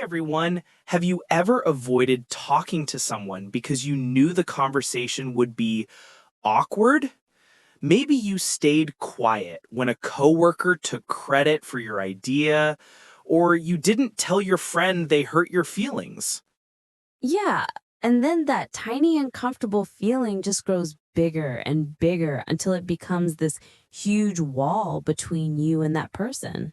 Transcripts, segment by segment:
everyone. Have you ever avoided talking to someone because you knew the conversation would be awkward? Maybe you stayed quiet when a coworker took credit for your idea, or you didn't tell your friend they hurt your feelings. Yeah, and then that tiny uncomfortable feeling just grows bigger and bigger until it becomes this huge wall between you and that person.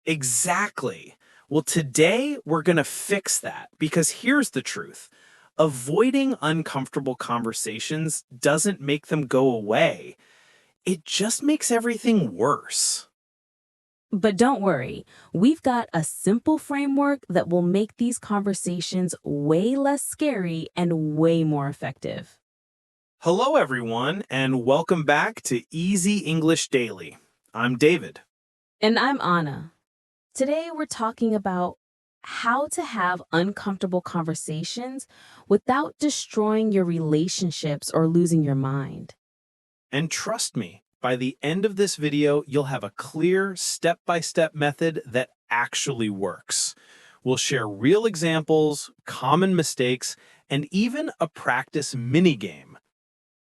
Exactly. Well, today we're going to fix that because here's the truth. Avoiding uncomfortable conversations doesn't make them go away. It just makes everything worse. But don't worry, we've got a simple framework that will make these conversations way less scary and way more effective. Hello, everyone, and welcome back to Easy English Daily. I'm David. And I'm Anna. Today we're talking about how to have uncomfortable conversations without destroying your relationships or losing your mind. And trust me, by the end of this video, you'll have a clear step-by-step method that actually works. We'll share real examples, common mistakes, and even a practice mini-game.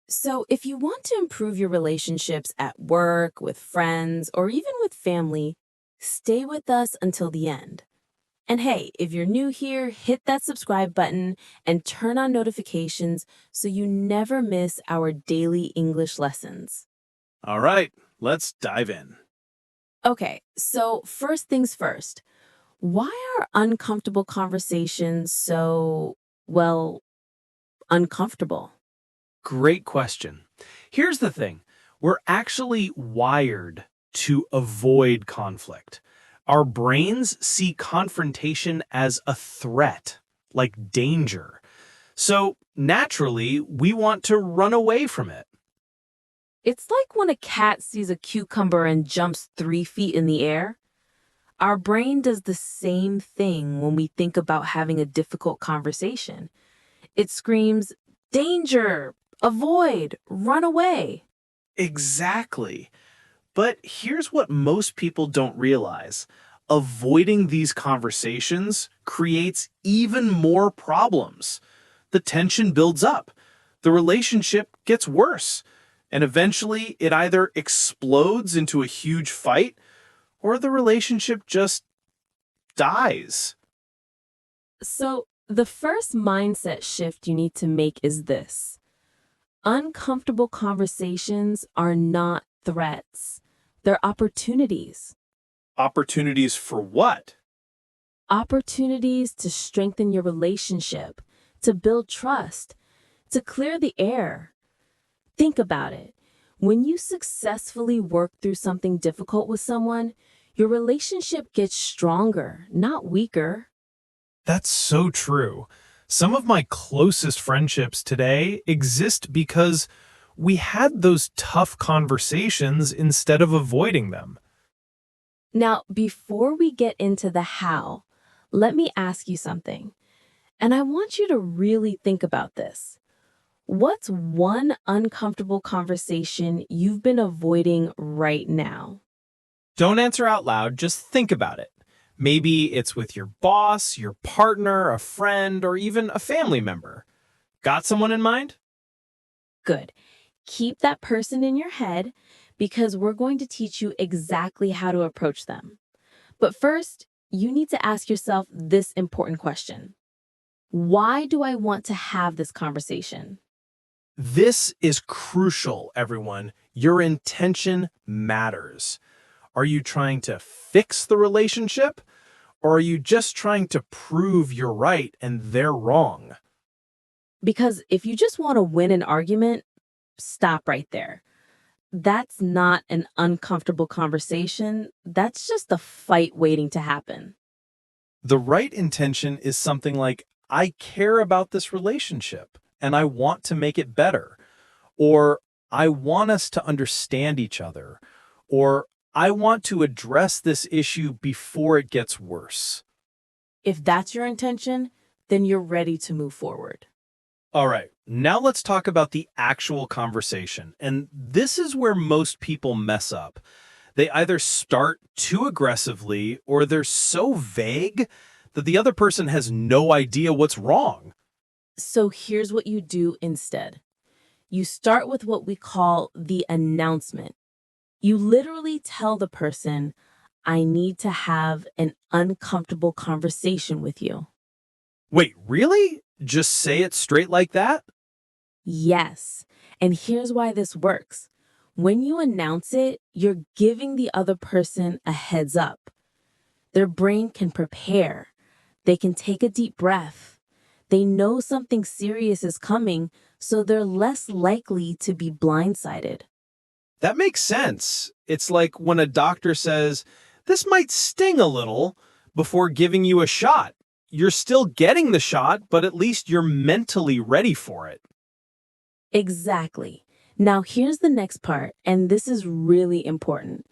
So, if you want to improve your relationships at work, with friends, or even with family, stay with us until the end. And hey, if you're new here, hit that subscribe button and turn on notifications so you never miss our daily English lessons. All right, let's dive in. Okay, so first things first, why are uncomfortable conversations so, well, uncomfortable? Great question. Here's the thing. We're actually wired to avoid conflict. Our brains see confrontation as a threat, like danger. So naturally, we want to run away from it. It's like when a cat sees a cucumber and jumps 3 feet in the air. Our brain does the same thing when we think about having a difficult conversation. It screams, danger, avoid, run away. Exactly. But here's what most people don't realize. Avoiding these conversations creates even more problems. The tension builds up. The relationship gets worse. And eventually, it either explodes into a huge fight or the relationship just dies. So, the first mindset shift you need to make is this: uncomfortable conversations are not threats, they're opportunities. Opportunities for what? Opportunities to strengthen your relationship, to build trust, to clear the air. Think about it. When you successfully work through something difficult with someone, your relationship gets stronger, not weaker. That's so true. Some of my closest friendships today exist because we had those tough conversations instead of avoiding them. Now, before we get into the how, let me ask you something. And I want you to really think about this. What's one uncomfortable conversation you've been avoiding right now? Don't answer out loud, just think about it. Maybe it's with your boss, your partner, a friend, or even a family member. Got someone in mind? Good. Keep that person in your head because we're going to teach you exactly how to approach them. But first, you need to ask yourself this important question: why do I want to have this conversation? This is crucial, everyone. Your intention matters. Are you trying to fix the relationship? Or are you just trying to prove you're right and they're wrong? Because if you just want to win an argument, stop right there. That's not an uncomfortable conversation. That's just a fight waiting to happen. The right intention is something like, I care about this relationship and I want to make it better. Or I want us to understand each other. Or I want to address this issue before it gets worse. If that's your intention, then you're ready to move forward. All right, now let's talk about the actual conversation. And this is where most people mess up. They either start too aggressively or they're so vague that the other person has no idea what's wrong. So here's what you do instead. You start with what we call the announcement. You literally tell the person, I need to have an uncomfortable conversation with you. Wait, really? Just say it straight like that? Yes. And here's why this works. When you announce it, you're giving the other person a heads up. Their brain can prepare. They can take a deep breath. They know something serious is coming, so they're less likely to be blindsided. That makes sense. It's like when a doctor says, this might sting a little before giving you a shot. You're still getting the shot, but at least you're mentally ready for it. Exactly. Now, here's the next part, and this is really important.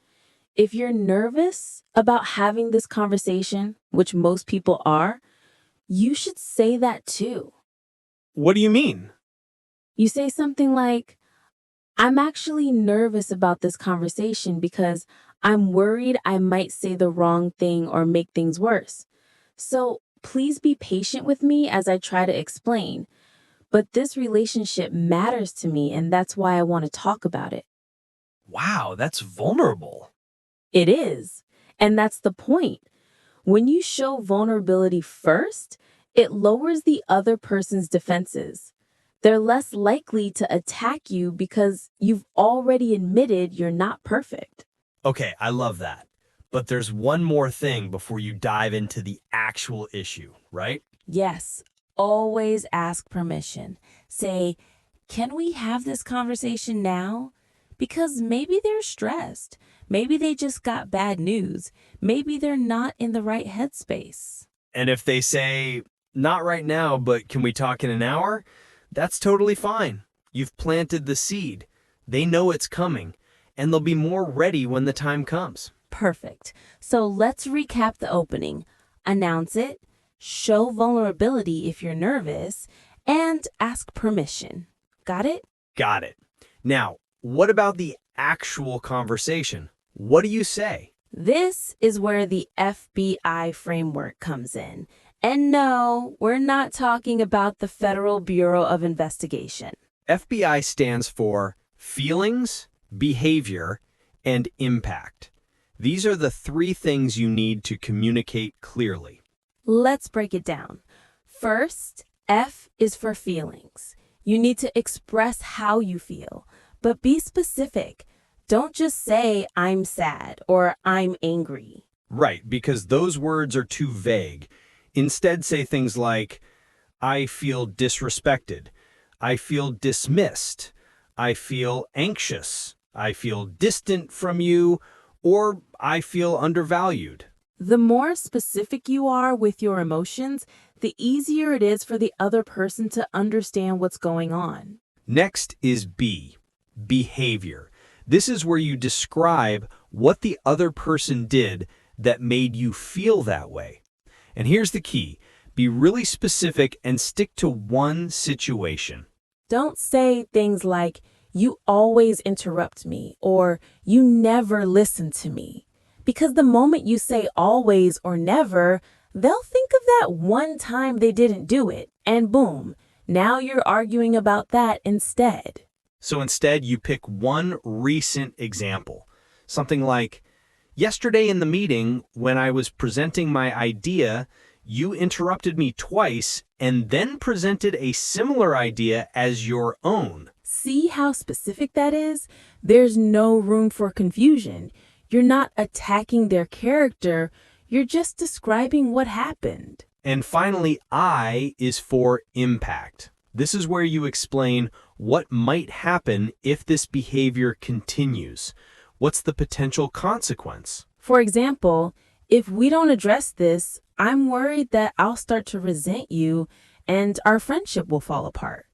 If you're nervous about having this conversation, which most people are, you should say that too. What do you mean? You say something like, I'm actually nervous about this conversation because I'm worried I might say the wrong thing or make things worse. So please be patient with me as I try to explain. But this relationship matters to me, and that's why I want to talk about it. Wow, that's vulnerable. It is. And that's the point. When you show vulnerability first, it lowers the other person's defenses. They're less likely to attack you because you've already admitted you're not perfect. Okay, I love that. But there's one more thing before you dive into the actual issue, right? Yes, always ask permission. Say, can we have this conversation now? Because maybe they're stressed. Maybe they just got bad news. Maybe they're not in the right headspace. And if they say, not right now, but can we talk in an hour? That's totally fine. You've planted the seed. They know it's coming, and they'll be more ready when the time comes. Perfect. So let's recap the opening. Announce it, show vulnerability if you're nervous, and ask permission. Got it? Got it. Now, what about the actual conversation? What do you say? This is where the FBI framework comes in. And no, we're not talking about the Federal Bureau of Investigation. FBI stands for feelings, behavior, and impact. These are the three things you need to communicate clearly. Let's break it down. First, F is for feelings. You need to express how you feel, but be specific. Don't just say, I'm sad or I'm angry. Right, because those words are too vague. Instead, say things like, I feel disrespected. I feel dismissed. I feel anxious. I feel distant from you, or I feel undervalued. The more specific you are with your emotions, the easier it is for the other person to understand what's going on. Next is B, behavior. This is where you describe what the other person did that made you feel that way. And here's the key. Be really specific and stick to one situation. Don't say things like, you always interrupt me, or you never listen to me. Because the moment you say always or never, they'll think of that one time they didn't do it, and boom, now you're arguing about that instead. So instead, you pick one recent example. Something like, yesterday in the meeting, when I was presenting my idea, you interrupted me twice and then presented a similar idea as your own. See how specific that is? There's no room for confusion. You're not attacking their character, you're just describing what happened. And finally, I is for impact. This is where you explain what might happen if this behavior continues. What's the potential consequence? For example, if we don't address this, I'm worried that I'll start to resent you and our friendship will fall apart.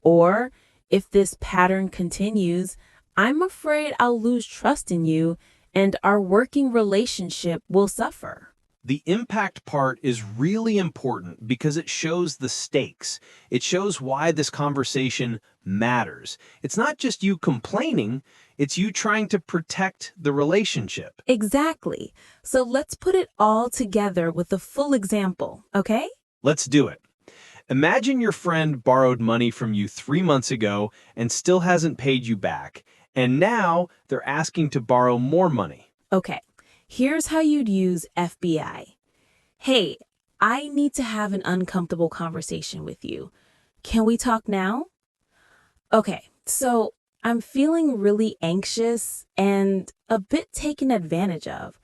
Or if this pattern continues, I'm afraid I'll lose trust in you and our working relationship will suffer. The impact part is really important because it shows the stakes. It shows why this conversation matters. It's not just you complaining, It's you trying to protect the relationship. Exactly. So let's put it all together with a full example, okay? Let's do it. Imagine your friend borrowed money from you 3 months ago and still hasn't paid you back, and now they're asking to borrow more money. Okay, here's how you'd use FBI. Hey, I need to have an uncomfortable conversation with you. Can we talk now? Okay, so I'm feeling really anxious and a bit taken advantage of.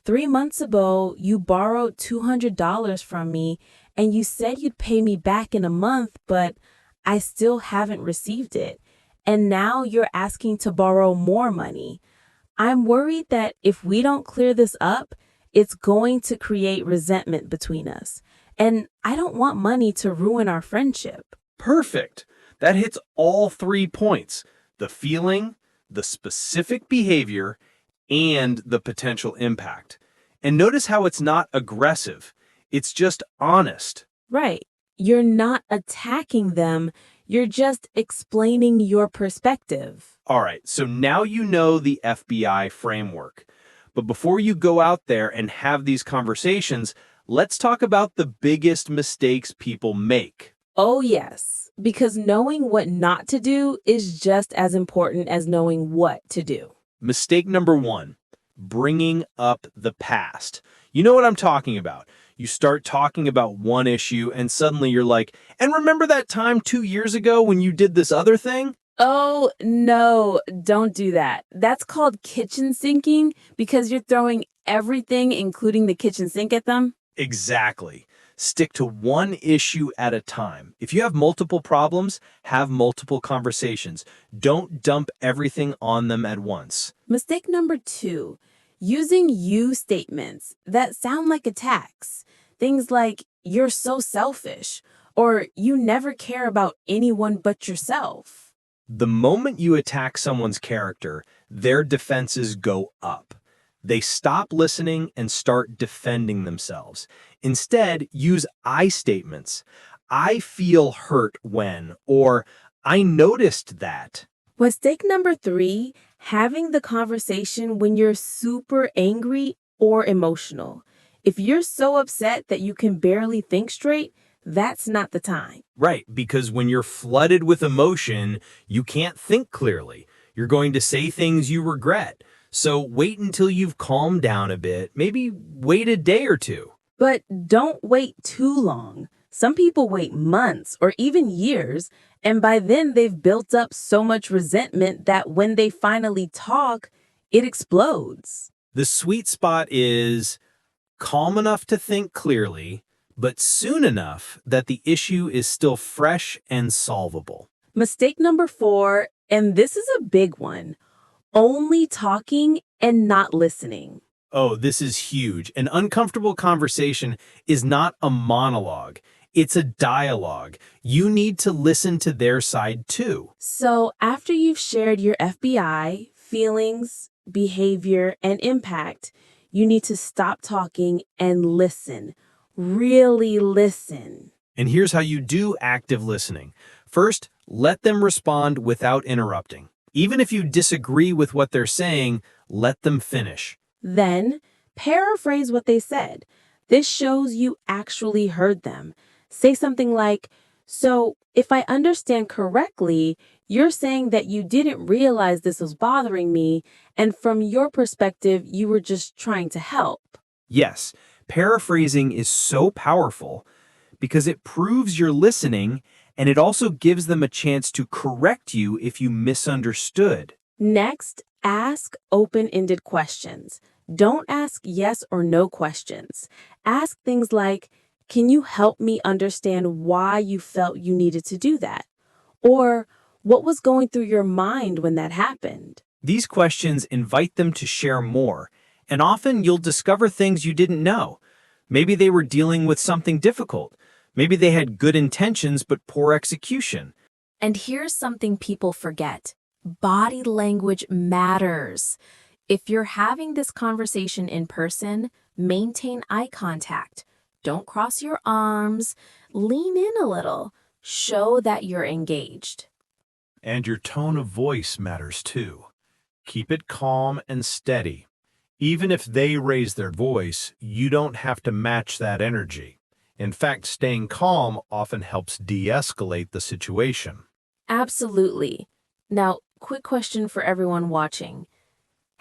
3 months ago, you borrowed $200 from me and you said you'd pay me back in a month, but I still haven't received it. And now you're asking to borrow more money. I'm worried that if we don't clear this up, it's going to create resentment between us. And I don't want money to ruin our friendship. Perfect. That hits all 3 points: the feeling, the specific behavior, and the potential impact. And notice how it's not aggressive. It's just honest. Right. You're not attacking them. You're just explaining your perspective. All right, so now you know the FBI framework. But before you go out there and have these conversations, let's talk about the biggest mistakes people make. Oh, yes, because knowing what not to do is just as important as knowing what to do. Mistake number 1, bringing up the past. You know what I'm talking about. You start talking about one issue and suddenly you're like, and remember that time 2 years ago when you did this other thing? Oh, no, don't do that. That's called kitchen sinking because you're throwing everything, including the kitchen sink, at them. Exactly. Stick to one issue at a time. If you have multiple problems, have multiple conversations. Don't dump everything on them at once. Mistake number 2, using you statements that sound like attacks. Things like, you're so selfish, or you never care about anyone but yourself. The moment you attack someone's character, their defenses go up. They stop listening and start defending themselves. Instead, use I statements. I feel hurt when, or I noticed that. Mistake number 3, having the conversation when you're super angry or emotional. If you're so upset that you can barely think straight, that's not the time. Right, because when you're flooded with emotion, you can't think clearly. You're going to say things you regret. So wait until you've calmed down a bit, maybe wait a day or two. But don't wait too long. Some people wait months or even years, and by then they've built up so much resentment that when they finally talk, it explodes. The sweet spot is calm enough to think clearly, but soon enough that the issue is still fresh and solvable. Mistake number 4, and this is a big one, only talking and not listening. Oh, this is huge. An uncomfortable conversation is not a monologue. It's a dialogue. You need to listen to their side too. So after you've shared your FBI, feelings, behavior, and impact, you need to stop talking and listen. Really listen. And here's how you do active listening. First, let them respond without interrupting. Even if you disagree with what they're saying, let them finish. Then, paraphrase what they said. This shows you actually heard them. Say something like, so if I understand correctly, you're saying that you didn't realize this was bothering me, and from your perspective, you were just trying to help. Yes, paraphrasing is so powerful because it proves you're listening and it also gives them a chance to correct you if you misunderstood. Next, ask open-ended questions. Don't ask yes or no questions. Ask things like, can you help me understand why you felt you needed to do that? Or what was going through your mind when that happened? These questions invite them to share more, and often you'll discover things you didn't know. Maybe they were dealing with something difficult. Maybe they had good intentions but poor execution. And here's something people forget. Body language matters. If you're having this conversation in person, maintain eye contact. Don't cross your arms. Lean in a little. Show that you're engaged. And your tone of voice matters too. Keep it calm and steady. Even if they raise their voice, you don't have to match that energy. In fact, staying calm often helps de-escalate the situation. Absolutely. Now, quick question for everyone watching.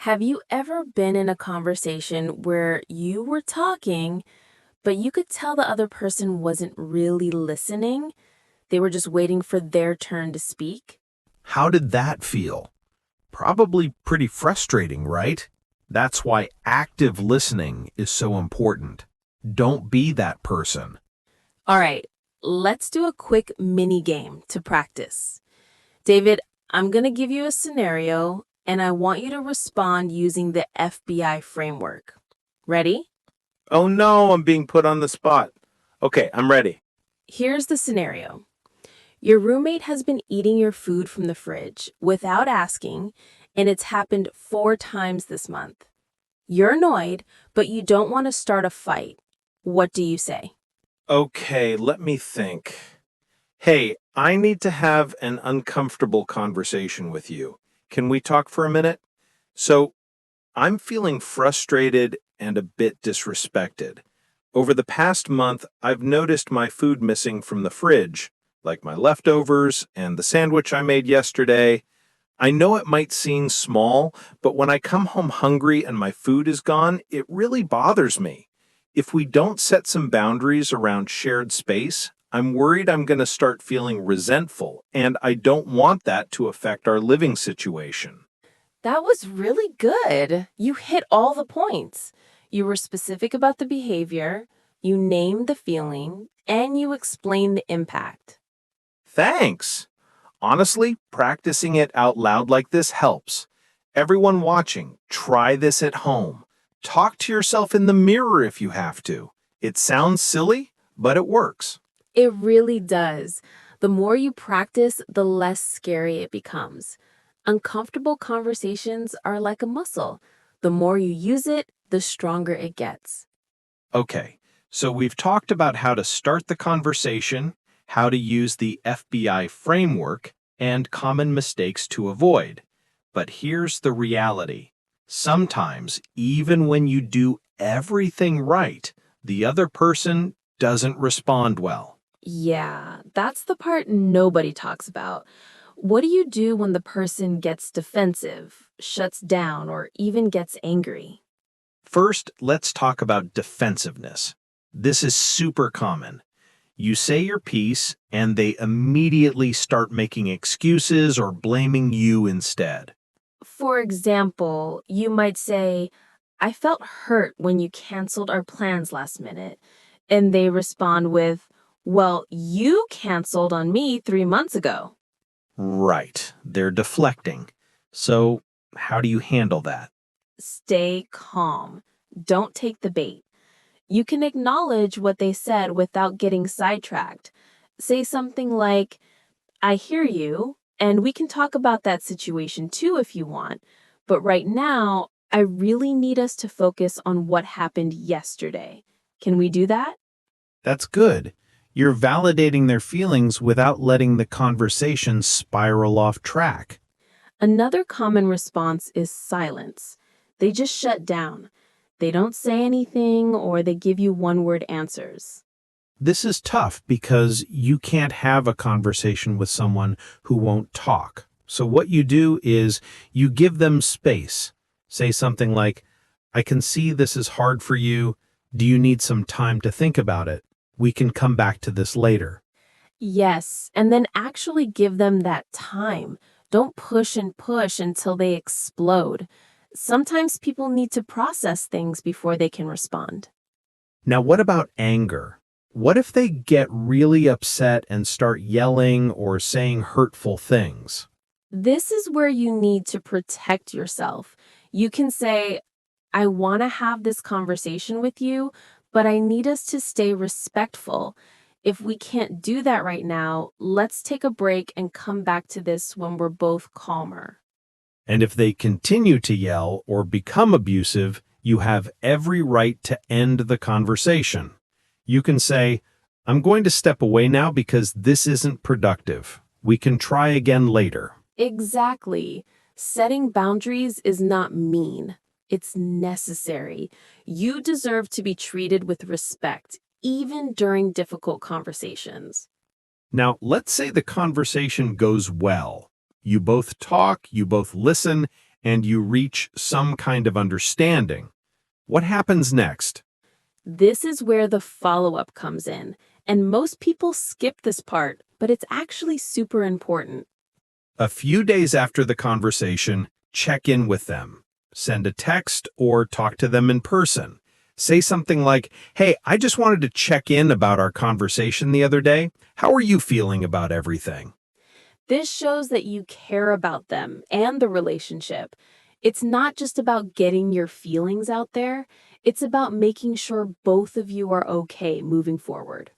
Have you ever been in a conversation where you were talking, but you could tell the other person wasn't really listening? They were just waiting for their turn to speak? How did that feel? Probably pretty frustrating, right? That's why active listening is so important. Don't be that person. All right, let's do a quick mini game to practice. David, I'm going to give you a scenario, and I want you to respond using the FBI framework. Ready? Oh no, I'm being put on the spot. Okay, I'm ready. Here's the scenario. Your roommate has been eating your food from the fridge without asking, and it's happened 4 times this month. You're annoyed, but you don't want to start a fight. What do you say? Okay, let me think. Hey, I need to have an uncomfortable conversation with you. Can we talk for a minute? So, I'm feeling frustrated and a bit disrespected. Over the past month, I've noticed my food missing from the fridge, like my leftovers and the sandwich I made yesterday. I know it might seem small, but when I come home hungry and my food is gone, it really bothers me. If we don't set some boundaries around shared space, I'm worried I'm going to start feeling resentful, and I don't want that to affect our living situation. That was really good. You hit all the points. You were specific about the behavior, you named the feeling, and you explained the impact. Thanks! Honestly, practicing it out loud like this helps. Everyone watching, try this at home. Talk to yourself in the mirror if you have to. It sounds silly, but it works. It really does. The more you practice, the less scary it becomes. Uncomfortable conversations are like a muscle. The more you use it, the stronger it gets. Okay, so we've talked about how to start the conversation, how to use the FBI framework, and common mistakes to avoid. But here's the reality. Sometimes, even when you do everything right, the other person doesn't respond well. Yeah, that's the part nobody talks about. What do you do when the person gets defensive, shuts down, or even gets angry? First, let's talk about defensiveness. This is super common. You say your piece, and they immediately start making excuses or blaming you instead. For example, you might say, I felt hurt when you canceled our plans last minute. And they respond with, well, you canceled on me 3 months ago. Right, they're deflecting. So, how do you handle that? Stay calm. Don't take the bait. You can acknowledge what they said without getting sidetracked. Say something like, I hear you, and we can talk about that situation too if you want. But right now, I really need us to focus on what happened yesterday. Can we do that? That's good. You're validating their feelings without letting the conversation spiral off track. Another common response is silence. They just shut down. They don't say anything or they give you one-word answers. This is tough because you can't have a conversation with someone who won't talk. So what you do is you give them space. Say something like, I can see this is hard for you. Do you need some time to think about it? We can come back to this later. Yes, and then actually give them that time. Don't push and push until they explode. Sometimes people need to process things before they can respond. Now, what about anger? What if they get really upset and start yelling or saying hurtful things? This is where you need to protect yourself. You can say, I want to have this conversation with you, but I need us to stay respectful. If we can't do that right now, let's take a break and come back to this when we're both calmer. And if they continue to yell or become abusive, you have every right to end the conversation. You can say, I'm going to step away now because this isn't productive. We can try again later. Exactly. Setting boundaries is not mean. It's necessary. You deserve to be treated with respect, even during difficult conversations. Now, let's say the conversation goes well. You both talk, you both listen, and you reach some kind of understanding. What happens next? This is where the follow-up comes in, and most people skip this part, but it's actually super important. A few days after the conversation, check in with them. Send a text or talk to them in person. Say something like, "Hey, I just wanted to check in about our conversation the other day. How are you feeling about everything?" This shows that you care about them and the relationship. It's not just about getting your feelings out there, it's about making sure both of you are okay moving forward.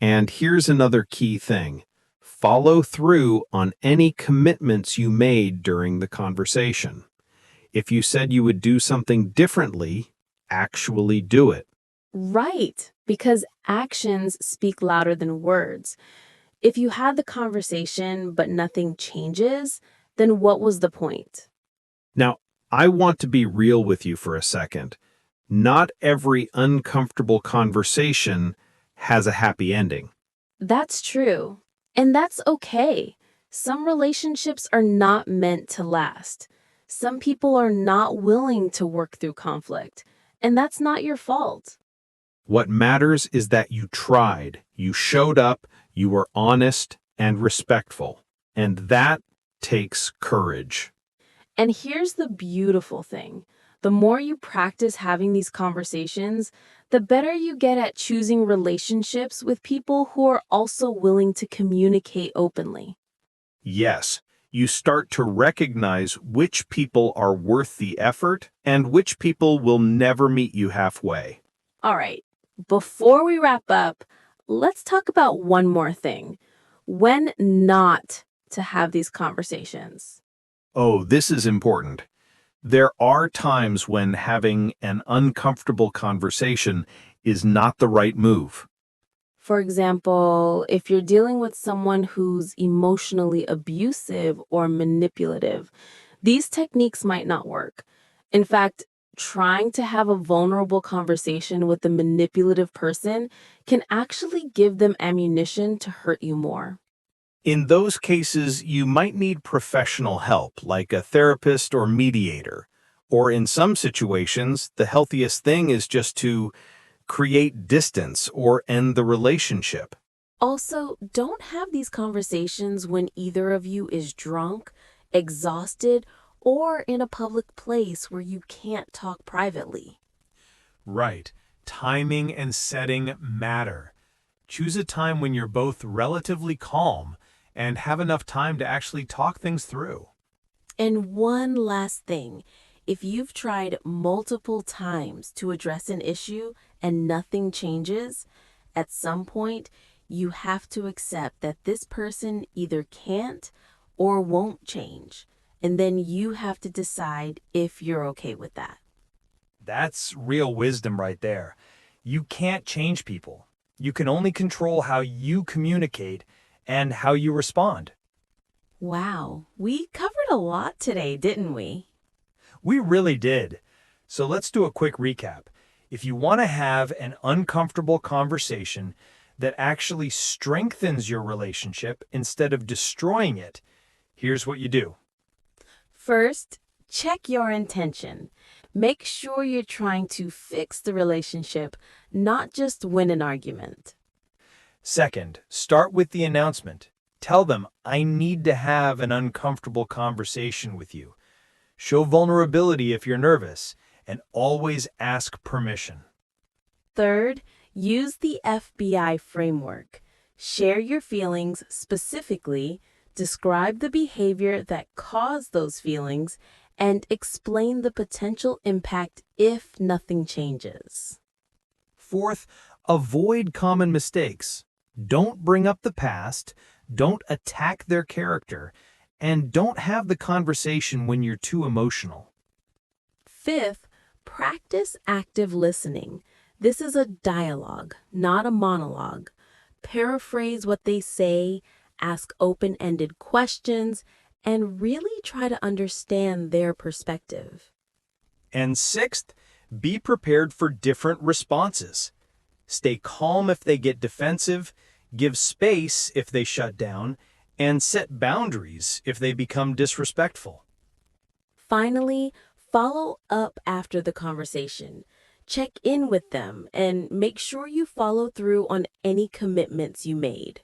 And here's another key thing. Follow through on any commitments you made during the conversation. If you said you would do something differently, actually do it. Right, because actions speak louder than words. If you had the conversation but nothing changes, then what was the point? Now, I want to be real with you for a second. Not every uncomfortable conversation has a happy ending. That's true. And that's okay. Some relationships are not meant to last. Some people are not willing to work through conflict, and that's not your fault. What matters is that you tried, you showed up, you were honest and respectful. And that takes courage. And here's the beautiful thing. The more you practice having these conversations, the better you get at choosing relationships with people who are also willing to communicate openly. Yes, you start to recognize which people are worth the effort and which people will never meet you halfway. All right, before we wrap up, let's talk about one more thing. When not to have these conversations. Oh, this is important. There are times when having an uncomfortable conversation is not the right move. For example, if you're dealing with someone who's emotionally abusive or manipulative, these techniques might not work. In fact, trying to have a vulnerable conversation with a manipulative person can actually give them ammunition to hurt you more. In those cases, you might need professional help, like a therapist or mediator. Or in some situations, the healthiest thing is just to create distance or end the relationship. Also, don't have these conversations when either of you is drunk, exhausted, or in a public place where you can't talk privately. Right. Timing and setting matter. Choose a time when you're both relatively calm and have enough time to actually talk things through. And one last thing, if you've tried multiple times to address an issue and nothing changes, at some point you have to accept that this person either can't or won't change. And then you have to decide if you're okay with that. That's real wisdom right there. You can't change people. You can only control how you communicate and how you respond. Wow, we covered a lot today, didn't we? We really did. So let's do a quick recap. If you want to have an uncomfortable conversation that actually strengthens your relationship instead of destroying it, here's what you do. First, check your intention. Make sure you're trying to fix the relationship, not just win an argument. Second, start with the announcement. Tell them, "I need to have an uncomfortable conversation with you." Show vulnerability if you're nervous, and always ask permission. Third, use the FBI framework. Share your feelings specifically, describe the behavior that caused those feelings, and explain the potential impact if nothing changes. Fourth, avoid common mistakes. Don't bring up the past, don't attack their character, and don't have the conversation when you're too emotional. Fifth, practice active listening. This is a dialogue, not a monologue. Paraphrase what they say, ask open-ended questions, and really try to understand their perspective. And sixth, be prepared for different responses. Stay calm if they get defensive, give space if they shut down, and set boundaries if they become disrespectful. Finally, follow up after the conversation. Check in with them and make sure you follow through on any commitments you made.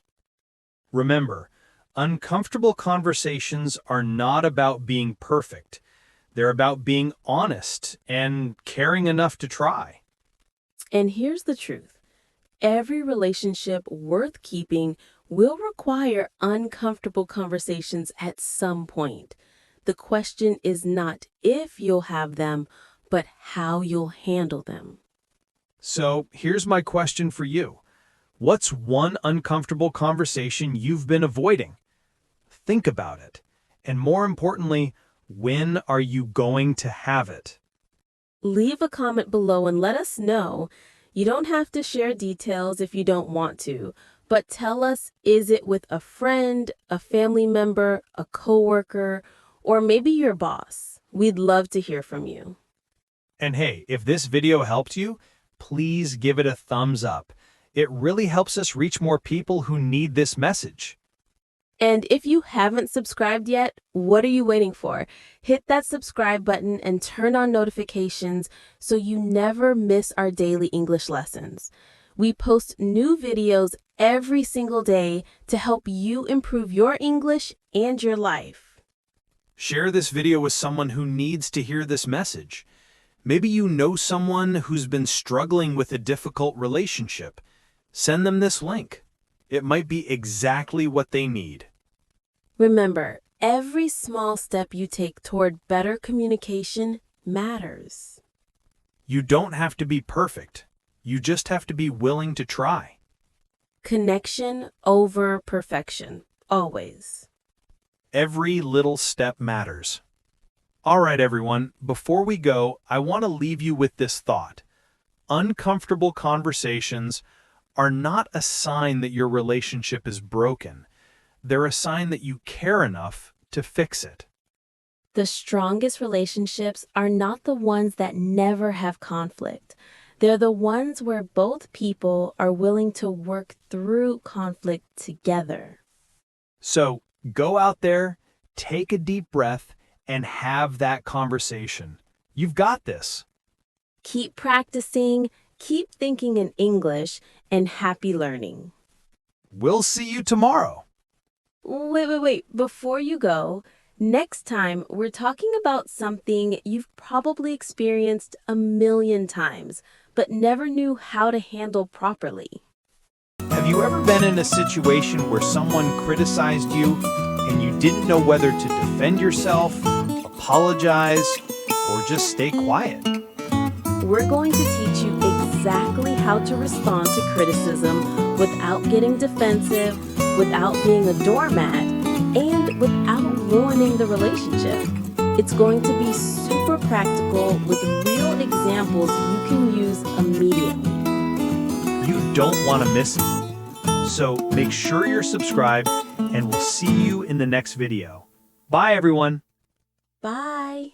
Remember, uncomfortable conversations are not about being perfect. They're about being honest and caring enough to try. And here's the truth. Every relationship worth keeping will require uncomfortable conversations at some point. The question is not if you'll have them, but how you'll handle them. So here's my question for you. What's one uncomfortable conversation you've been avoiding? Think about it. And more importantly, when are you going to have it? Leave a comment below and let us know. You don't have to share details if you don't want to, but tell us, is it with a friend, a family member, a coworker, or maybe your boss? We'd love to hear from you. And hey, if this video helped you, please give it a thumbs up. It really helps us reach more people who need this message. And if you haven't subscribed yet, what are you waiting for? Hit that subscribe button and turn on notifications so you never miss our daily English lessons. We post new videos every single day to help you improve your English and your life. Share this video with someone who needs to hear this message. Maybe you know someone who's been struggling with a difficult relationship. Send them this link. It might be exactly what they need. Remember, every small step you take toward better communication matters. You don't have to be perfect. You just have to be willing to try. Connection over perfection, always. Every little step matters. All right, everyone, before we go, I want to leave you with this thought. Uncomfortable conversations are not a sign that your relationship is broken. They're a sign that you care enough to fix it. The strongest relationships are not the ones that never have conflict. They're the ones where both people are willing to work through conflict together. So go out there, take a deep breath, and have that conversation. You've got this. Keep practicing, keep thinking in English, and happy learning. We'll see you tomorrow. Wait. Before you go, next time we're talking about something you've probably experienced a million times, but never knew how to handle properly. Have you ever been in a situation where someone criticized you and you didn't know whether to defend yourself, apologize, or just stay quiet? We're going to teach you exactly how to respond to criticism without getting defensive, without being a doormat, and without ruining the relationship. It's going to be super practical with real examples you can use immediately. You don't want to miss it. So make sure you're subscribed, and we'll see you in the next video. Bye, everyone. Bye.